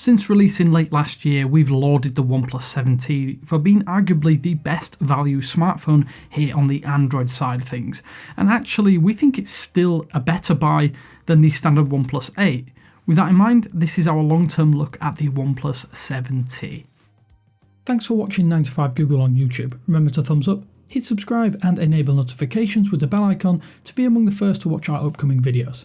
Since releasing late last year, we've lauded the OnePlus 7T for being arguably the best value smartphone here on the Android side of things, and actually we think it's still a better buy than the standard OnePlus 8. With that in mind, this is our long-term look at the OnePlus 7T. Thanks for watching 9 to 5 Google on YouTube. Remember to thumbs up, hit subscribe and enable notifications with the bell icon to be among the first to watch our upcoming videos.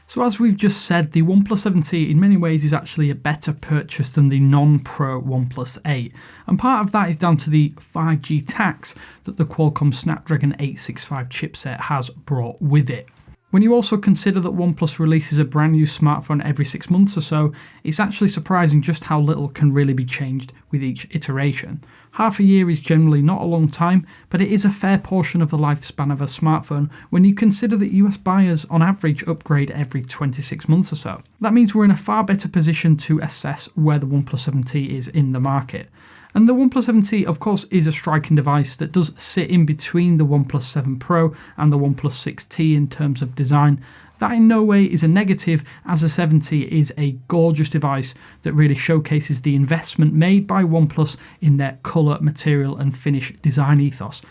So as we've just said, the OnePlus 7T in many ways is actually a better purchase than the non-Pro OnePlus 8, and part of that is down to the 5G tax that the Qualcomm Snapdragon 865 chipset has brought with it. When you also consider that OnePlus releases a brand new smartphone every 6 months or so, it's actually surprising just how little can really be changed with each iteration. Half a year is generally not a long time, but it is a fair portion of the lifespan of a smartphone when you consider that US buyers on average upgrade every 26 months or so. That means we're in a far better position to assess where the OnePlus 7T is in the market. And the OnePlus 7T of course is a striking device that does sit in between the OnePlus 7 Pro and the OnePlus 6T in terms of design. That in no way is a negative, as the 7T is a gorgeous device that really showcases the investment made by OnePlus in their colour, material and finish design ethos.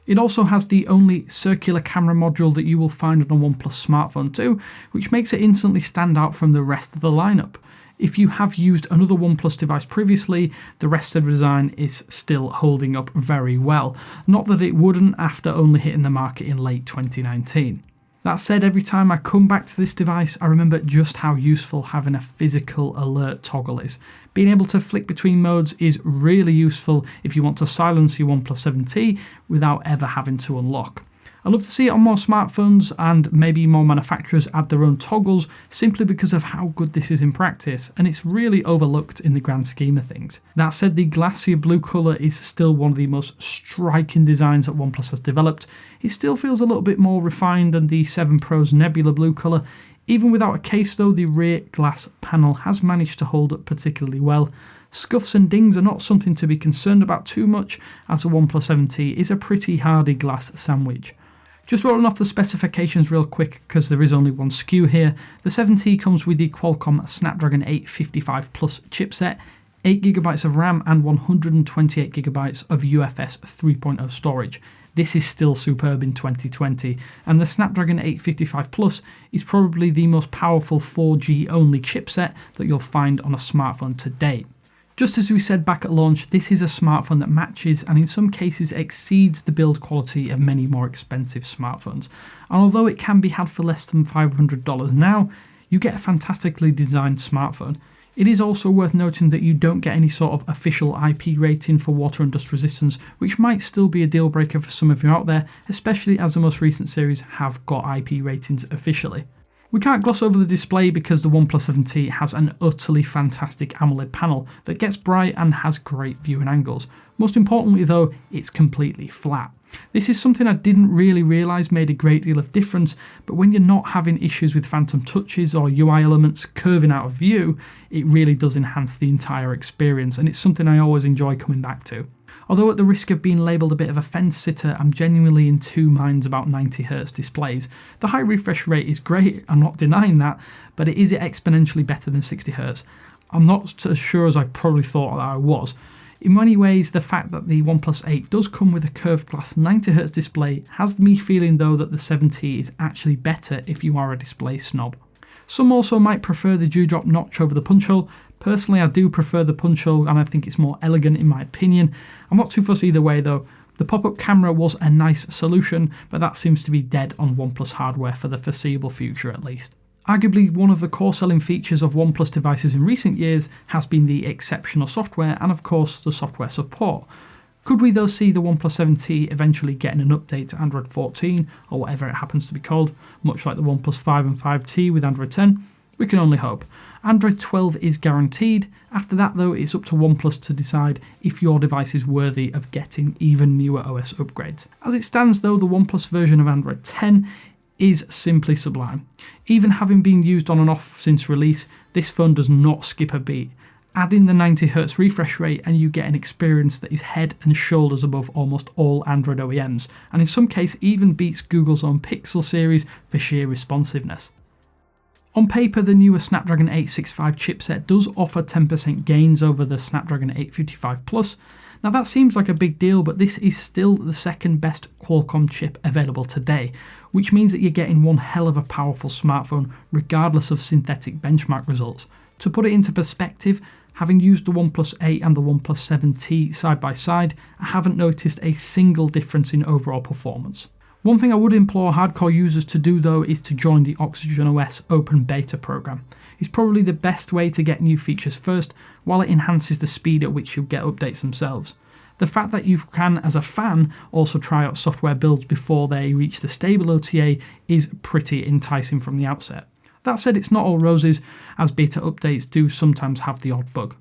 It also has the only circular camera module that you will find on a OnePlus smartphone too, which makes it instantly stand out from the rest of the lineup. If you have used another OnePlus device previously, the rest of the design is still holding up very well. Not that it wouldn't after only hitting the market in late 2019. That said, every time I come back to this device, I remember just how useful having a physical alert toggle is. Being able to flick between modes is really useful if you want to silence your OnePlus 7T without ever having to unlock. I love to see it on more smartphones, and maybe more manufacturers add their own toggles simply because of how good this is in practice, and it's really overlooked in the grand scheme of things. That said, the glacier blue colour is still one of the most striking designs that OnePlus has developed. It still feels a little bit more refined than the 7 Pro's nebula blue colour. Even without a case though, the rear glass panel has managed to hold up particularly well. Scuffs and dings are not something to be concerned about too much, as the OnePlus 7T is a pretty hardy glass sandwich. Just rolling off the specifications real quick because there is only one SKU here, the 7T comes with the Qualcomm Snapdragon 855 Plus chipset, 8GB of RAM and 128GB of UFS 3.0 storage. This is still superb in 2020, and the Snapdragon 855 Plus is probably the most powerful 4G only chipset that you'll find on a smartphone to date. Just as we said back at launch, this is a smartphone that matches and in some cases exceeds the build quality of many more expensive smartphones. And although it can be had for less than $500 now, you get a fantastically designed smartphone. It is also worth noting that you don't get any sort of official IP rating for water and dust resistance, which might still be a deal breaker for some of you out there, especially as the most recent series have got IP ratings officially. We can't gloss over the display because the OnePlus 7T has an utterly fantastic AMOLED panel that gets bright and has great viewing angles. Most importantly though, it's completely flat. This is something I didn't really realise made a great deal of difference, but when you're not having issues with phantom touches or UI elements curving out of view, it really does enhance the entire experience, and it's something I always enjoy coming back to. Although at the risk of being labelled a bit of a fence sitter, I'm genuinely in two minds about 90Hz displays. The high refresh rate is great, I'm not denying that, but is it exponentially better than 60Hz? I'm not as sure as I probably thought that I was. In many ways, the fact that the OnePlus 8 does come with a curved glass 90Hz display has me feeling though that the 7T is actually better if you are a display snob. Some also might prefer the dewdrop notch over the punch hole. Personally, I do prefer the punch hole and I think it's more elegant in my opinion. I'm not too fussed either way though. The pop-up camera was a nice solution, but that seems to be dead on OnePlus hardware for the foreseeable future at least. Arguably one of the core selling features of OnePlus devices in recent years has been the exceptional software and of course the software support. Could we though see the OnePlus 7T eventually getting an update to Android 14 or whatever it happens to be called, much like the OnePlus 5 and 5T with Android 10? We can only hope. Android 12 is guaranteed. After that though, it's up to OnePlus to decide if your device is worthy of getting even newer OS upgrades. As it stands though, the OnePlus version of Android 10 is simply sublime. Even having been used on and off since release, this phone does not skip a beat. Add in the 90Hz refresh rate and you get an experience that is head and shoulders above almost all Android OEMs, and in some cases even beats Google's own Pixel series for sheer responsiveness. On paper, the newer Snapdragon 865 chipset does offer 10% gains over the Snapdragon 855 Plus. Now that seems like a big deal, but this is still the second best Qualcomm chip available today, which means that you're getting one hell of a powerful smartphone regardless of synthetic benchmark results. To put it into perspective, having used the OnePlus 8 and the OnePlus 7T side by side, I haven't noticed a single difference in overall performance. One thing I would implore hardcore users to do though is to join the OxygenOS Open Beta program. It's probably the best way to get new features first, while it enhances the speed at which you'll get updates themselves. The fact that you can, as a fan, also try out software builds before they reach the stable OTA is pretty enticing from the outset. That said, it's not all roses, as beta updates do sometimes have the odd bug.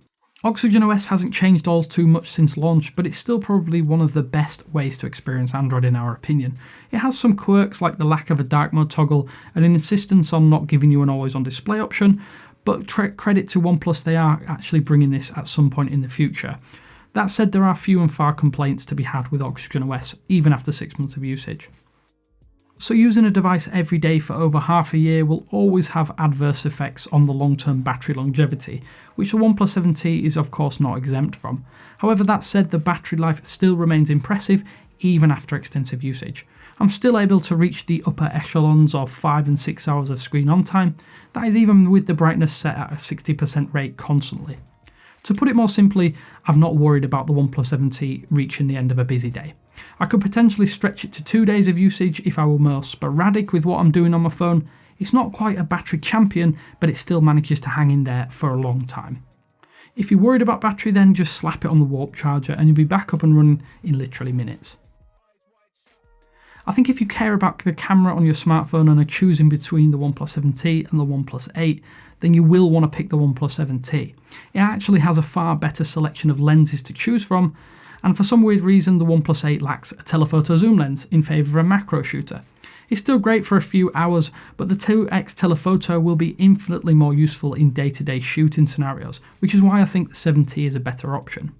OxygenOS hasn't changed all too much since launch, but it's still probably one of the best ways to experience Android in our opinion. It has some quirks like the lack of a dark mode toggle and an insistence on not giving you an always on display option, but credit to OnePlus, they are actually bringing this at some point in the future. That said, there are few and far complaints to be had with OxygenOS, even after 6 months of usage. So using a device every day for over half a year will always have adverse effects on the long-term battery longevity, which the OnePlus 7T is of course not exempt from. However, that said, the battery life still remains impressive even after extensive usage. I'm still able to reach the upper echelons of 5 and 6 hours of screen on time, that is even with the brightness set at a 60% rate constantly. To put it more simply, I've not worried about the OnePlus 7T reaching the end of a busy day. I could potentially stretch it to 2 days of usage if I were more sporadic with what I'm doing on my phone. It's not quite a battery champion, but it still manages to hang in there for a long time. If you're worried about battery, then just slap it on the Warp charger and you'll be back up and running in literally minutes. I think if you care about the camera on your smartphone and are choosing between the OnePlus 7T and the OnePlus 8, then you will want to pick the OnePlus 7T. It actually has a far better selection of lenses to choose from, and for some weird reason the OnePlus 8 lacks a telephoto zoom lens in favour of a macro shooter. It's still great for a few hours, but the 2x telephoto will be infinitely more useful in day-to-day shooting scenarios, which is why I think the 7T is a better option.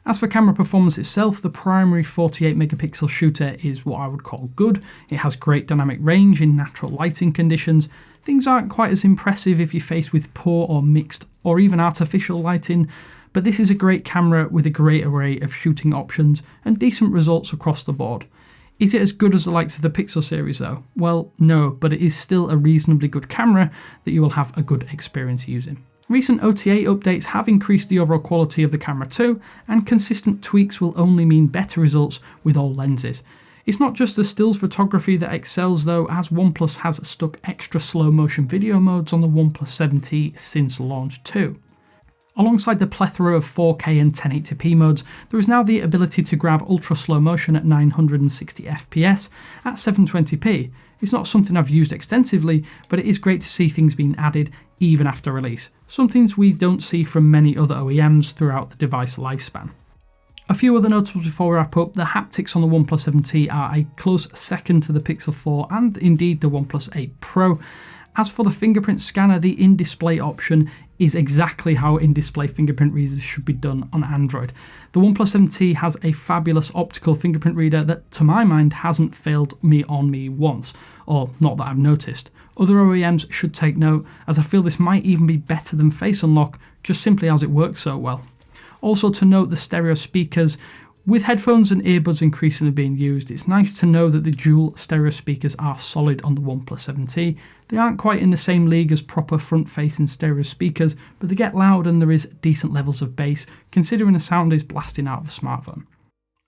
As for camera performance itself, the primary 48 megapixel shooter is what I would call good. It has great dynamic range in natural lighting conditions. Things aren't quite as impressive if you're faced with poor or mixed or even artificial lighting, but this is a great camera with a great array of shooting options and decent results across the board. Is it as good as the likes of the Pixel series though? Well, no, but it is still a reasonably good camera that you will have a good experience using. Recent OTA updates have increased the overall quality of the camera too, and consistent tweaks will only mean better results with all lenses. It's not just the stills photography that excels though, as OnePlus has stuck extra slow motion video modes on the OnePlus 7T since launch too. Alongside the plethora of 4K and 1080p modes, there is now the ability to grab ultra slow motion at 960 FPS at 720p. It's not something I've used extensively, but it is great to see things being added even after release, some things we don't see from many other OEMs throughout the device lifespan. A few other notables before we wrap up: the haptics on the OnePlus 7T are a close second to the Pixel 4 and indeed the OnePlus 8 Pro. As for the fingerprint scanner, the in-display option is exactly how in-display fingerprint readers should be done on Android. The OnePlus 7T has a fabulous optical fingerprint reader that, to my mind, hasn't failed me once, or not that I've noticed. Other OEMs should take note, as I feel this might even be better than Face Unlock, just simply as it works so well. Also to note the stereo speakers. With headphones and earbuds increasingly being used, it's nice to know that the dual stereo speakers are solid on the OnePlus 7T. They aren't quite in the same league as proper front-facing stereo speakers, but they get loud and there is decent levels of bass, considering the sound is blasting out of the smartphone.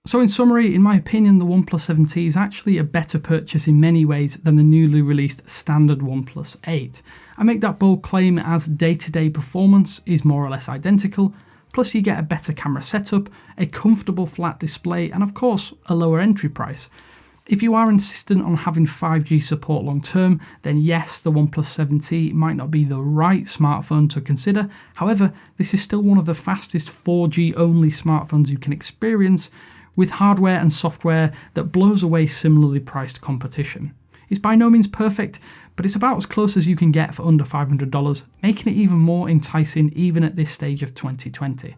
So in summary, in my opinion, the OnePlus 7T is actually a better purchase in many ways than the newly released standard OnePlus 8. I make that bold claim as day-to-day performance is more or less identical, plus you get a better camera setup, a comfortable flat display, and of course, a lower entry price. If you are insistent on having 5G support long term, then yes, the OnePlus 7T might not be the right smartphone to consider. However, this is still one of the fastest 4G only smartphones you can experience, with hardware and software that blows away similarly priced competition. It's by no means perfect, but it's about as close as you can get for under $500, making it even more enticing even at this stage of 2020.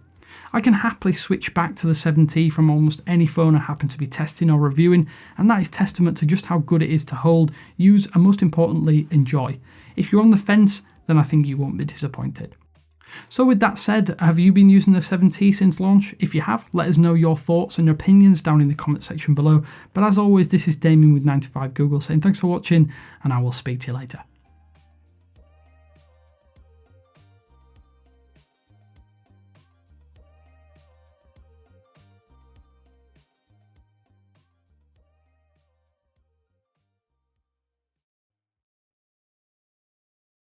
I can happily switch back to the 7T from almost any phone I happen to be testing or reviewing, and that is testament to just how good it is to hold, use, and most importantly, enjoy. if you're on the fence, then I think you won't be disappointed. So with that said, have you been using the 7T since launch? If you have, let us know your thoughts and your opinions down in the comment section below. But as always, this is Damien with 9to5 Google saying thanks for watching, and I will speak to you later.